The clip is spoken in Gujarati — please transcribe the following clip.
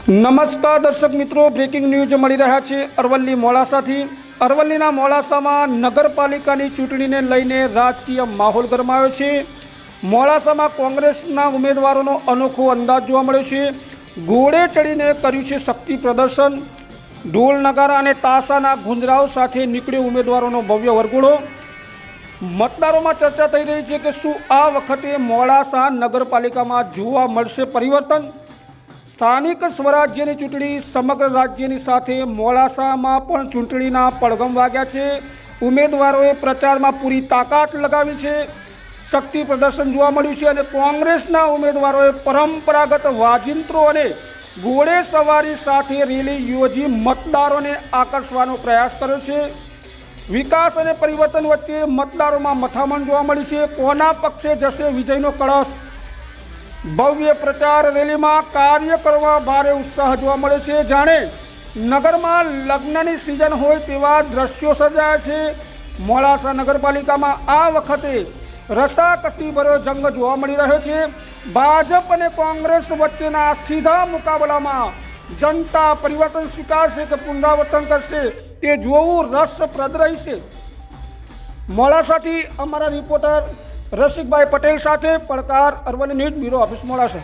નમસ્કાર દર્શક મિત્રો, બ્રેકિંગ ન્યૂઝ મળી રહ્યા છે અરવલ્લી મોડાસાથી। અરવલ્લીના મોડાસામાં નગરપાલિકાની ચૂંટણીને લઈને રાજકીય માહોલ ગરમાયો છે। મોડાસામાં કોંગ્રેસના ઉમેદવારોનો અનોખો અંદાજ જોવા મળ્યો છે। ઘોડે ચડીને કર્યું છે શક્તિ પ્રદર્શન। ઢોલ નગારા અને તાશાના ગુંજરાવ સાથે નીકળ્યો ઉમેદવારોનો ભવ્ય વરઘોડો। મતદારોમાં ચર્ચા થઈ રહી છે કે શું આ વખતે મોડાસા નગરપાલિકામાં જોવા મળશે પરિવર્તન। સ્થાનિક સ્વરાજ્યની ચૂંટણી સમગ્ર રાજ્યની સાથે મોડાસામાં પણ ચૂંટણીના પડઘમ વાગ્યા છે। ઉમેદવારોએ પ્રચારમાં પૂરી તાકાત લગાવી છે। શક્તિ પ્રદર્શન જોવા મળ્યું છે અને કોંગ્રેસના ઉમેદવારોએ પરંપરાગત વાજિંત્રો અને ઘોડે સવારી સાથે રેલી યોજી મતદારોને આકર્ષવાનો પ્રયાસ કર્યો છે। વિકાસ અને પરિવર્તન વચ્ચે મતદારોમાં મથામણ જોવા મળી છે। કોના પક્ષે જશે વિજયનો કળશ। ભવ્ય પ્રચાર રેલીમાં કાર્યકરોમાં ભારે ઉત્સાહ જોવા મળે છે। જાણે નગરમાં લગ્નની સિઝન હોય તેવા દ્રશ્યો સર્જાયા છે। મોડાસા નગરપાલિકામાં આ વખતે રસાકસી ભર્યો જંગ જોવા મળી રહ્યો છે। ભાજપ અને કોંગ્રેસ વચ્ચેના સીધા મુકાબલામાં જનતા પરિવર્તન સ્વીકારશે કે પુનરાવર્તન કરશે તે જોવું રસપ્રદ રહેશે। મોડાસાથી અમારા રિપોર્ટર રસિકભાઈ પટેલ સાથે પડકાર, Aravalli news bureau office, Modasa.